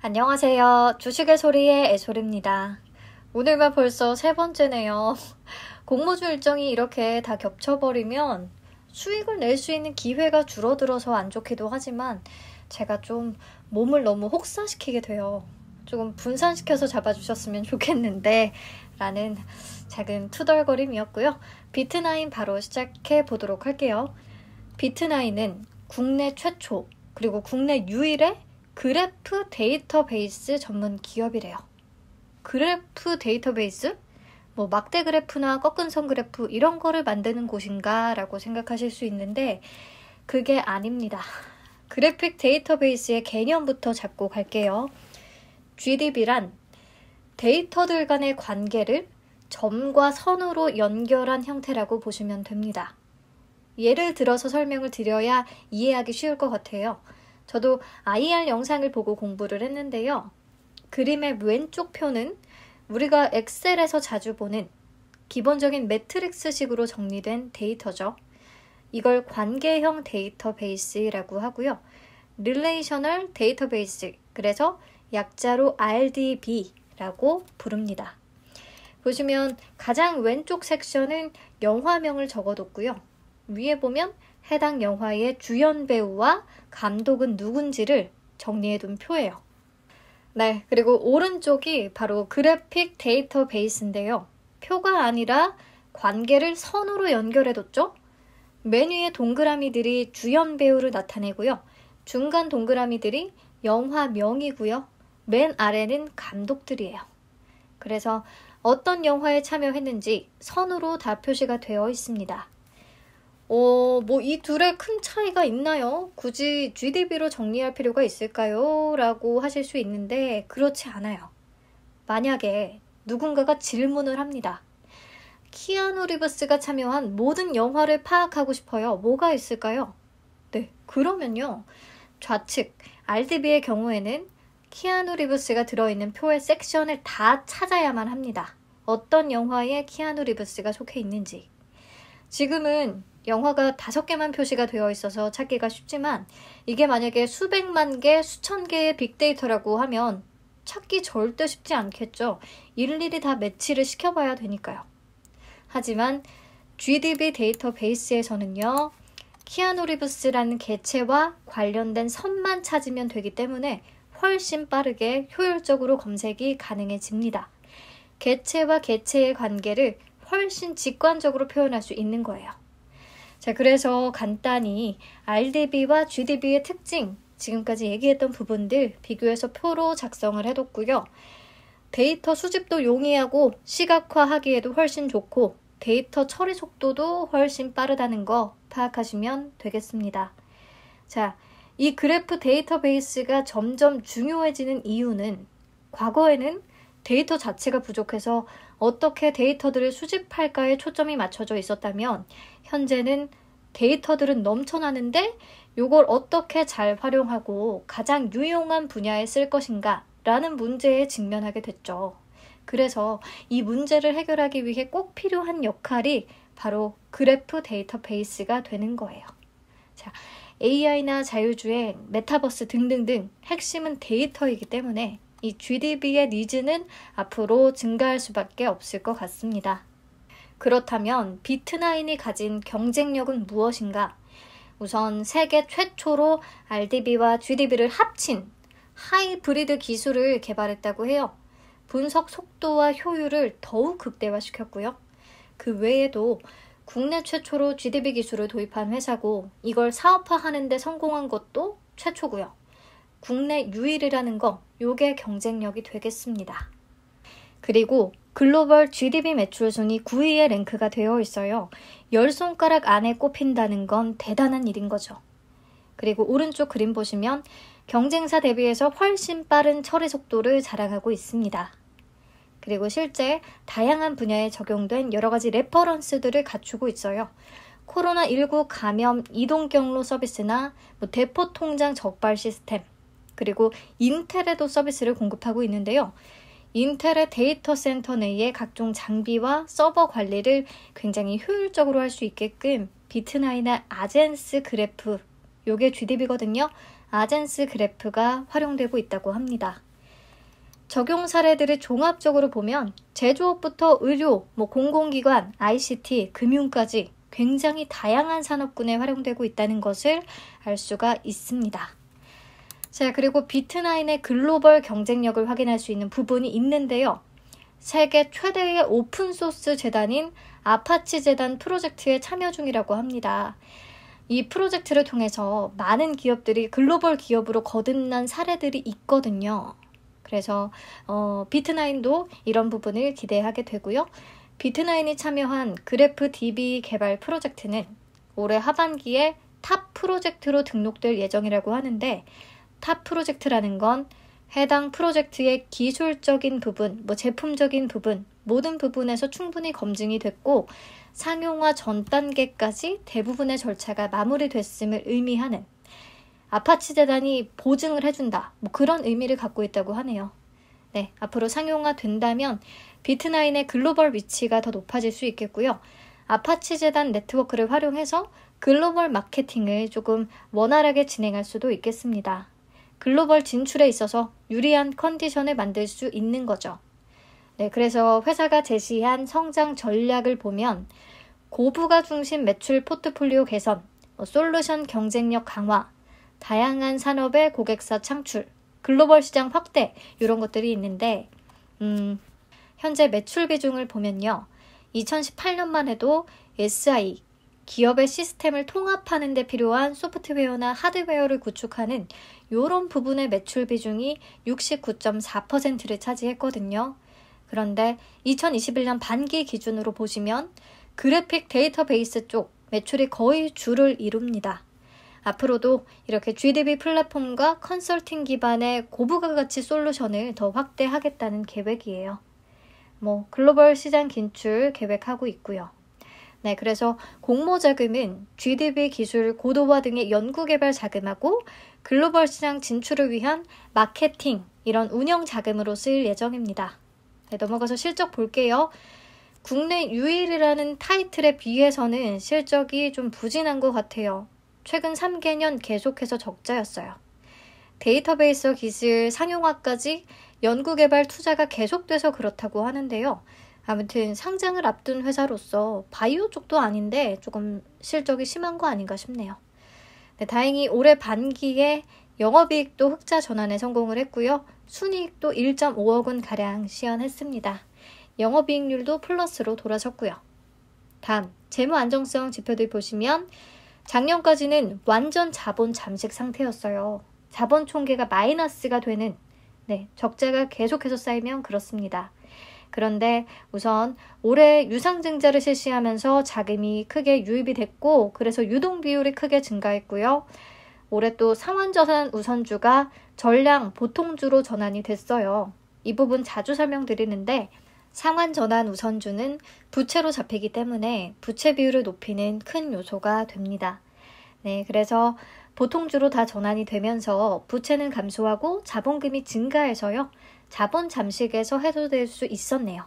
안녕하세요. 주식의 소리의 애솔입니다. 오늘만 벌써 세 번째네요. 공모주 일정이 이렇게 다 겹쳐버리면 수익을 낼 수 있는 기회가 줄어들어서 안 좋기도 하지만 제가 좀 몸을 너무 혹사시키게 돼요. 조금 분산시켜서 잡아주셨으면 좋겠는데 라는 작은 투덜거림이었고요. 비트나인 바로 시작해 보도록 할게요. 비트나인은 국내 최초 그리고 국내 유일의 그래프 데이터베이스 전문 기업이래요. 그래프 데이터베이스? 뭐 막대 그래프나 꺾은 선 그래프 이런 거를 만드는 곳인가 라고 생각하실 수 있는데 그게 아닙니다. 그래픽 데이터베이스의 개념부터 잡고 갈게요. GDB란 데이터들 간의 관계를 점과 선으로 연결한 형태라고 보시면 됩니다. 예를 들어서 설명을 드려야 이해하기 쉬울 것 같아요. 저도 IR 영상을 보고 공부를 했는데요. 그림의 왼쪽 표는 우리가 엑셀에서 자주 보는 기본적인 매트릭스식으로 정리된 데이터죠. 이걸 관계형 데이터베이스라고 하고요. Relational 데이터베이스, 그래서 약자로 RDB라고 부릅니다. 보시면 가장 왼쪽 섹션은 영화명을 적어뒀고요. 위에 보면 해당 영화의 주연 배우와 감독은 누군지를 정리해둔 표예요. 네, 그리고 오른쪽이 바로 그래픽 데이터베이스인데요. 표가 아니라 관계를 선으로 연결해뒀죠. 맨 위에 동그라미들이 주연 배우를 나타내고요. 중간 동그라미들이 영화명이고요. 맨 아래는 감독들이에요. 그래서 어떤 영화에 참여했는지 선으로 다 표시가 되어 있습니다. 뭐 이 둘의 큰 차이가 있나요? 굳이 GDB로 정리할 필요가 있을까요? 라고 하실 수 있는데 그렇지 않아요. 만약에 누군가가 질문을 합니다. 키아누 리브스가 참여한 모든 영화를 파악하고 싶어요. 뭐가 있을까요? 네, 그러면요. 좌측 RDB의 경우에는 키아누 리브스가 들어있는 표의 섹션을 다 찾아야만 합니다. 어떤 영화에 키아누 리브스가 속해 있는지. 지금은 영화가 5개만 표시가 되어 있어서 찾기가 쉽지만 이게 만약에 수백만 개, 수천 개의 빅데이터라고 하면 찾기 절대 쉽지 않겠죠. 일일이 다 매치를 시켜봐야 되니까요. 하지만 GDB 데이터베이스에서는요. 키아누 리브스라는 개체와 관련된 선만 찾으면 되기 때문에 훨씬 빠르게 효율적으로 검색이 가능해집니다. 개체와 개체의 관계를 훨씬 직관적으로 표현할 수 있는 거예요. 자, 그래서 간단히 RDB와 GDB의 특징, 지금까지 얘기했던 부분들 비교해서 표로 작성을 해뒀고요. 데이터 수집도 용이하고 시각화하기에도 훨씬 좋고 데이터 처리 속도도 훨씬 빠르다는 거 파악하시면 되겠습니다. 자, 이 그래프 데이터베이스가 점점 중요해지는 이유는 과거에는 데이터 자체가 부족해서 어떻게 데이터들을 수집할까에 초점이 맞춰져 있었다면 현재는 데이터들은 넘쳐나는데 이걸 어떻게 잘 활용하고 가장 유용한 분야에 쓸 것인가 라는 문제에 직면하게 됐죠. 그래서 이 문제를 해결하기 위해 꼭 필요한 역할이 바로 그래프 데이터베이스가 되는 거예요. 자, AI나 자율주행, 메타버스 등등등 핵심은 데이터이기 때문에 이 GDB의 니즈는 앞으로 증가할 수밖에 없을 것 같습니다. 그렇다면 비트나인이 가진 경쟁력은 무엇인가? 우선 세계 최초로 RDB와 GDB를 합친 하이브리드 기술을 개발했다고 해요. 분석 속도와 효율을 더욱 극대화시켰고요. 그 외에도 국내 최초로 GDB 기술을 도입한 회사고 이걸 사업화하는 데 성공한 것도 최초고요. 국내 유일이라는 거, 요게 경쟁력이 되겠습니다. 그리고 글로벌 GDB 매출 순위 9위에 랭크가 되어 있어요. 10손가락 안에 꼽힌다는 건 대단한 일인 거죠. 그리고 오른쪽 그림 보시면 경쟁사 대비해서 훨씬 빠른 처리 속도를 자랑하고 있습니다. 그리고 실제 다양한 분야에 적용된 여러 가지 레퍼런스들을 갖추고 있어요. 코로나19 감염 이동 경로 서비스나 대포 통장 적발 시스템, 그리고 인텔에도 서비스를 공급하고 있는데요. 인텔의 데이터 센터 내의 각종 장비와 서버 관리를 굉장히 효율적으로 할 수 있게끔 비트나인의 아젠스 그래프, 요게 GDB거든요. 아젠스 그래프가 활용되고 있다고 합니다. 적용 사례들을 종합적으로 보면 제조업부터 의료, 공공기관, ICT, 금융까지 굉장히 다양한 산업군에 활용되고 있다는 것을 알 수가 있습니다. 자, 그리고 비트9의 글로벌 경쟁력을 확인할 수 있는 부분이 있는데요. 세계 최대의 오픈소스 재단인 아파치 재단 프로젝트에 참여 중이라고 합니다. 이 프로젝트를 통해서 많은 기업들이 글로벌 기업으로 거듭난 사례들이 있거든요. 그래서 비트9도 이런 부분을 기대하게 되고요. 비트9이 참여한 그래프DB 개발 프로젝트는 올해 하반기에 탑 프로젝트로 등록될 예정이라고 하는데, 탑 프로젝트라는 건 해당 프로젝트의 기술적인 부분, 제품적인 부분, 모든 부분에서 충분히 검증이 됐고 상용화 전 단계까지 대부분의 절차가 마무리됐음을 의미하는, 아파치 재단이 보증을 해준다, 그런 의미를 갖고 있다고 하네요. 네, 앞으로 상용화 된다면 비트9의 글로벌 위치가 더 높아질 수 있겠고요. 아파치 재단 네트워크를 활용해서 글로벌 마케팅을 조금 원활하게 진행할 수도 있겠습니다. 글로벌 진출에 있어서 유리한 컨디션을 만들 수 있는 거죠. 네, 그래서 회사가 제시한 성장 전략을 보면 고부가 중심 매출 포트폴리오 개선, 솔루션 경쟁력 강화, 다양한 산업의 고객사 창출, 글로벌 시장 확대, 이런 것들이 있는데 현재 매출 비중을 보면요. 2018년만 해도 SI, 기업의 시스템을 통합하는 데 필요한 소프트웨어나 하드웨어를 구축하는 이런 부분의 매출 비중이 69.4%를 차지했거든요. 그런데 2021년 반기 기준으로 보시면 그래픽 데이터베이스 쪽 매출이 거의 주를 이룹니다. 앞으로도 이렇게 GDB 플랫폼과 컨설팅 기반의 고부가 가치 솔루션을 더 확대하겠다는 계획이에요. 글로벌 시장 진출 계획하고 있고요. 네, 그래서 공모 자금은 GDB 기술 고도화 등의 연구개발 자금하고 글로벌 시장 진출을 위한 마케팅, 이런 운영 자금으로 쓰일 예정입니다. 네, 넘어가서 실적 볼게요. 국내 유일이라는 타이틀에 비해서는 실적이 좀 부진한 것 같아요. 최근 3개년 계속해서 적자였어요. 데이터베이스 기술 상용화까지 연구개발 투자가 계속돼서 그렇다고 하는데요. 아무튼 상장을 앞둔 회사로서 바이오 쪽도 아닌데 조금 실적이 심한 거 아닌가 싶네요. 네, 다행히 올해 반기에 영업이익도 흑자 전환에 성공을 했고요. 순이익도 1.5억 원 가량 시현했습니다. 영업이익률도 플러스로 돌아섰고요. 다음 재무 안정성 지표들 보시면 작년까지는 완전 자본 잠식 상태였어요. 자본 총계가 마이너스가 되는, 적자가 계속해서 쌓이면 그렇습니다. 그런데 우선 올해 유상증자를 실시하면서 자금이 크게 유입이 됐고, 그래서 유동 비율이 크게 증가했고요. 올해 또 상환전환 우선주가 전량 보통주로 전환이 됐어요. 이 부분 자주 설명드리는데, 상환전환 우선주는 부채로 잡히기 때문에 부채 비율을 높이는 큰 요소가 됩니다. 네, 그래서 보통주로 다 전환이 되면서 부채는 감소하고 자본금이 증가해서요. 자본 잠식에서 해소될 수 있었네요.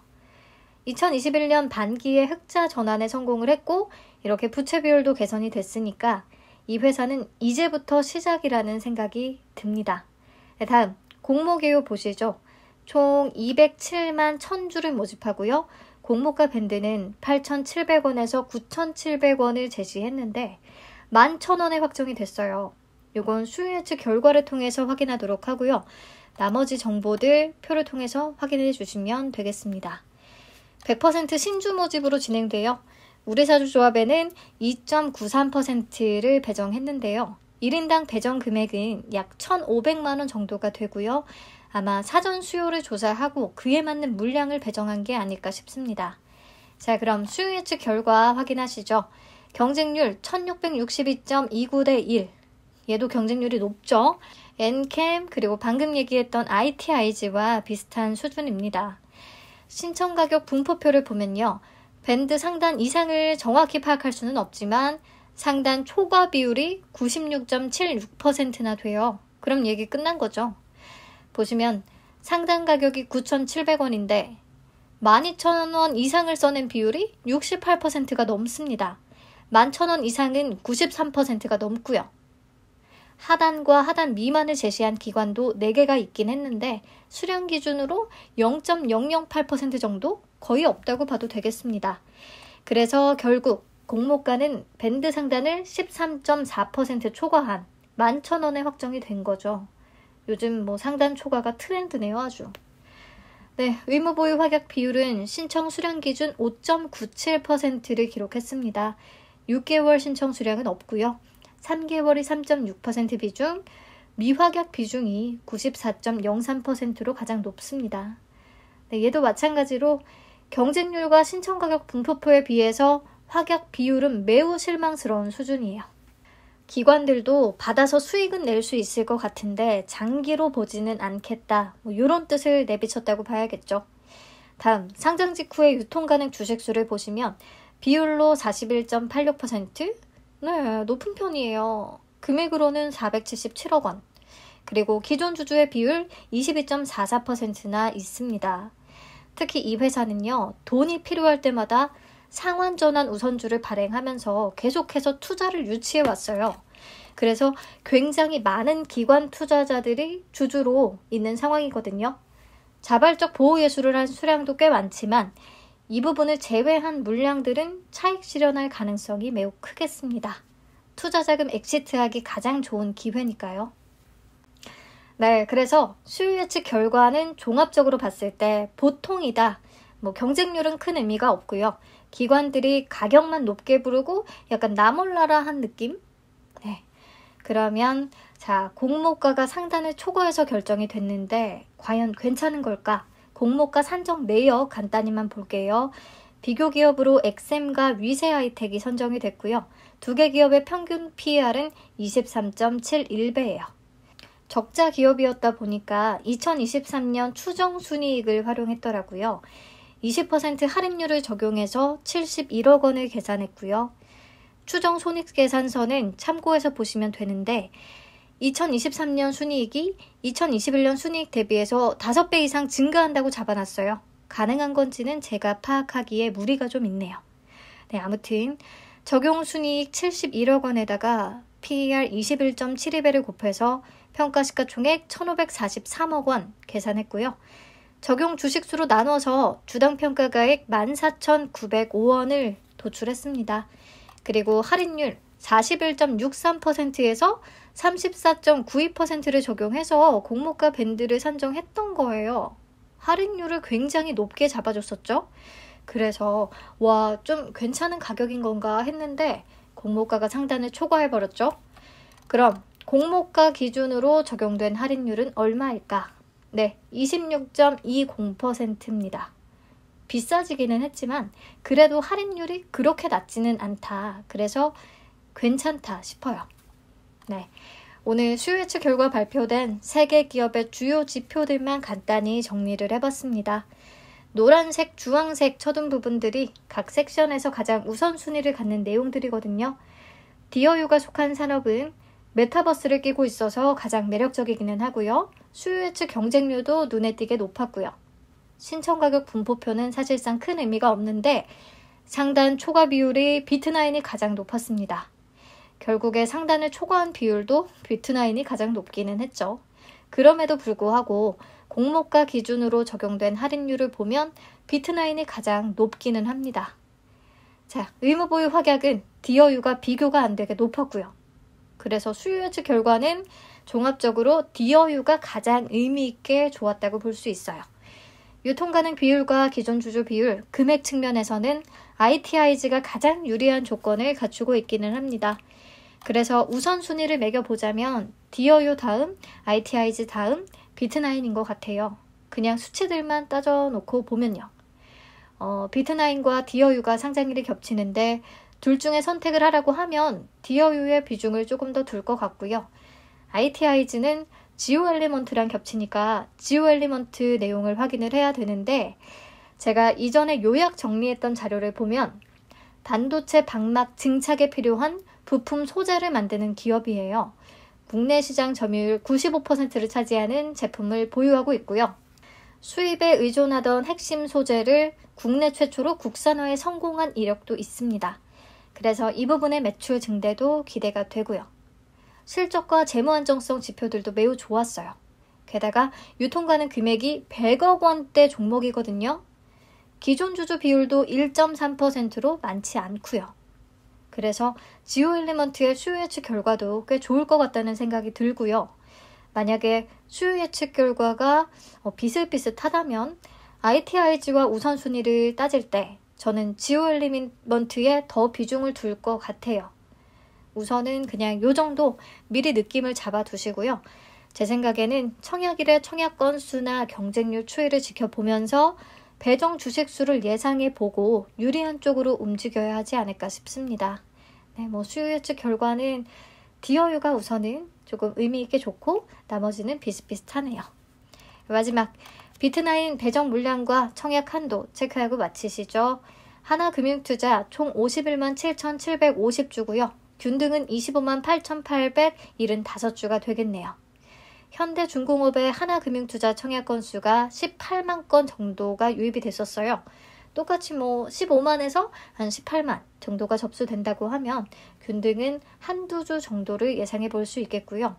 2021년 반기에 흑자 전환에 성공을 했고 이렇게 부채 비율도 개선이 됐으니까 이 회사는 이제부터 시작이라는 생각이 듭니다. 네, 다음 공모 개요 보시죠. 총 207만 1000주를 모집하고요. 공모가 밴드는 8,700원에서 9,700원을 제시했는데 11,000원에 확정이 됐어요. 이건 수요 예측 결과를 통해서 확인하도록 하고요. 나머지 정보들 표를 통해서 확인해 주시면 되겠습니다. 100% 신주 모집으로 진행되어 우리사주조합에는 2.93%를 배정했는데요. 1인당 배정 금액은 약 1,500만 원 정도가 되고요. 아마 사전 수요를 조사하고 그에 맞는 물량을 배정한 게 아닐까 싶습니다. 자, 그럼 수요 예측 결과 확인하시죠. 경쟁률 1662.29대 1. 얘도 경쟁률이 높죠. 엔캠 그리고 방금 얘기했던 ITIG와 비슷한 수준입니다. 신청 가격 분포표를 보면요. 밴드 상단 이상을 정확히 파악할 수는 없지만 상단 초과 비율이 96.76%나 돼요. 그럼 얘기 끝난 거죠. 보시면 상단 가격이 9,700원인데 12,000원 이상을 써낸 비율이 68%가 넘습니다. 11,000원 이상은 93%가 넘고요. 하단과 하단 미만을 제시한 기관도 4개가 있긴 했는데 수량 기준으로 0.008% 정도? 거의 없다고 봐도 되겠습니다. 그래서 결국 공모가는 밴드 상단을 13.4% 초과한 11,000원에 확정이 된 거죠. 요즘 상단 초과가 트렌드네요, 아주. 네, 의무 보유 확약 비율은 신청 수량 기준 5.97%를 기록했습니다. 6개월 신청 수량은 없고요. 3개월이 3.6% 비중, 미확약 비중이 94.03%로 가장 높습니다. 네, 얘도 마찬가지로 경쟁률과 신청 가격 분포표에 비해서 확약 비율은 매우 실망스러운 수준이에요. 기관들도 받아서 수익은 낼 수 있을 것 같은데 장기로 보지는 않겠다. 이런 뜻을 내비쳤다고 봐야겠죠. 다음, 상장 직후의 유통 가능 주식수를 보시면 비율로 41.86%? 네, 높은 편이에요. 금액으로는 477억 원. 그리고 기존 주주의 비율 22.44%나 있습니다. 특히 이 회사는요, 돈이 필요할 때마다 상환전환 우선주를 발행하면서 계속해서 투자를 유치해 왔어요. 그래서 굉장히 많은 기관 투자자들이 주주로 있는 상황이거든요. 자발적 보호 예수를 한 수량도 꽤 많지만 이 부분을 제외한 물량들은 차익 실현할 가능성이 매우 크겠습니다. 투자자금 엑시트하기 가장 좋은 기회니까요. 네, 그래서 수요 예측 결과는 종합적으로 봤을 때 보통이다. 경쟁률은 큰 의미가 없고요. 기관들이 가격만 높게 부르고 약간 나몰라라한 느낌? 네. 그러면 자, 공모가가 상단을 초과해서 결정이 됐는데 과연 괜찮은 걸까? 공모가 산정 내역 간단히만 볼게요. 비교 기업으로 엑셈과 위세하이텍이 선정이 됐고요. 2개 기업의 평균 PER은 23.71배예요. 적자 기업이었다 보니까 2023년 추정 순이익을 활용했더라고요. 20% 할인율을 적용해서 71억 원을 계산했고요. 추정 손익계산서는 참고해서 보시면 되는데 2023년 순이익이 2021년 순이익 대비해서 5배 이상 증가한다고 잡아놨어요. 가능한 건지는 제가 파악하기에 무리가 좀 있네요. 네, 아무튼 적용 순이익 71억 원에다가 PER 21.72배를 곱해서 평가시가총액 1,543억 원 계산했고요. 적용 주식수로 나눠서 주당 평가가액 14,905원을 도출했습니다. 그리고 할인율 41.63%에서 34.92%를 적용해서 공모가 밴드를 산정했던 거예요. 할인율을 굉장히 높게 잡아줬었죠. 그래서 와, 좀 괜찮은 가격인 건가 했는데 공모가가 상단을 초과해버렸죠. 그럼 공모가 기준으로 적용된 할인율은 얼마일까? 네, 26.20%입니다. 비싸지기는 했지만 그래도 할인율이 그렇게 낮지는 않다. 그래서 괜찮다 싶어요. 네, 오늘 수요 예측 결과 발표된 3개 기업의 주요 지표들만 간단히 정리를 해봤습니다. 노란색, 주황색 쳐둔 부분들이 각 섹션에서 가장 우선순위를 갖는 내용들이거든요. 디어유가 속한 산업은 메타버스를 끼고 있어서 가장 매력적이기는 하고요. 수요 예측 경쟁률도 눈에 띄게 높았고요. 신청 가격 분포표는 사실상 큰 의미가 없는데 상단 초과 비율이 비트나인이 가장 높았습니다. 결국에 상단을 초과한 비율도 비트나인이 가장 높기는 했죠. 그럼에도 불구하고 공모가 기준으로 적용된 할인율을 보면 비트나인이 가장 높기는 합니다. 자, 의무보유 확약은 디어유가 비교가 안 되게 높았고요. 그래서 수요 예측 결과는 종합적으로 디어유가 가장 의미 있게 좋았다고 볼 수 있어요. 유통 가능 비율과 기존 주주 비율, 금액 측면에서는 ITIG가 가장 유리한 조건을 갖추고 있기는 합니다. 그래서 우선순위를 매겨보자면 디어유 다음, ITIG 다음, 비트나인인 것 같아요. 그냥 수치들만 따져놓고 보면요. 비트나인과 디어유가 상장일이 겹치는데 둘 중에 선택을 하라고 하면 디어유의 비중을 조금 더 둘 것 같고요. ITIG는 지오 엘리먼트랑 겹치니까 지오 엘리먼트 내용을 확인을 해야 되는데 제가 이전에 요약 정리했던 자료를 보면 반도체 방막 증착에 필요한 부품 소재를 만드는 기업이에요. 국내 시장 점유율 95%를 차지하는 제품을 보유하고 있고요. 수입에 의존하던 핵심 소재를 국내 최초로 국산화에 성공한 이력도 있습니다. 그래서 이 부분의 매출 증대도 기대가 되고요. 실적과 재무 안정성 지표들도 매우 좋았어요. 게다가 유통가능 금액이 100억 원대 종목이거든요. 기존 주주 비율도 1.3%로 많지 않고요. 그래서 지오엘리먼트의 수요 예측 결과도 꽤 좋을 것 같다는 생각이 들고요. 만약에 수요 예측 결과가 비슷비슷하다면 ITIG와 우선순위를 따질 때 저는 지오엘리먼트에 더 비중을 둘 것 같아요. 우선은 그냥 요 정도 미리 느낌을 잡아두시고요. 제 생각에는 청약일의 청약 건수나 경쟁률 추이를 지켜보면서 배정 주식 수를 예상해보고 유리한 쪽으로 움직여야 하지 않을까 싶습니다. 네, 수요 예측 결과는 디어유가 우선은 조금 의미있게 좋고 나머지는 비슷비슷하네요. 마지막 비트나인 배정 물량과 청약 한도 체크하고 마치시죠. 하나금융투자 총 51만 7,750주고요. 균등은 25만 8,875주가 되겠네요. 현대중공업의 하나금융투자 청약 건수가 18만 건 정도가 유입이 됐었어요. 똑같이 15만에서 한 18만 정도가 접수된다고 하면 균등은 한두 주 정도를 예상해 볼 수 있겠고요.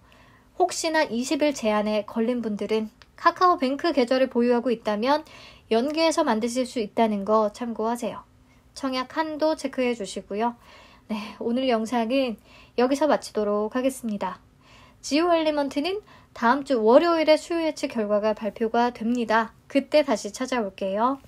혹시나 20일 제한에 걸린 분들은 카카오뱅크 계좌를 보유하고 있다면 연계해서 만드실 수 있다는 거 참고하세요. 청약 한도 체크해 주시고요. 네, 오늘 영상은 여기서 마치도록 하겠습니다. 지오엘리먼트는 다음 주 월요일에 수요 예측 결과가 발표가 됩니다. 그때 다시 찾아올게요.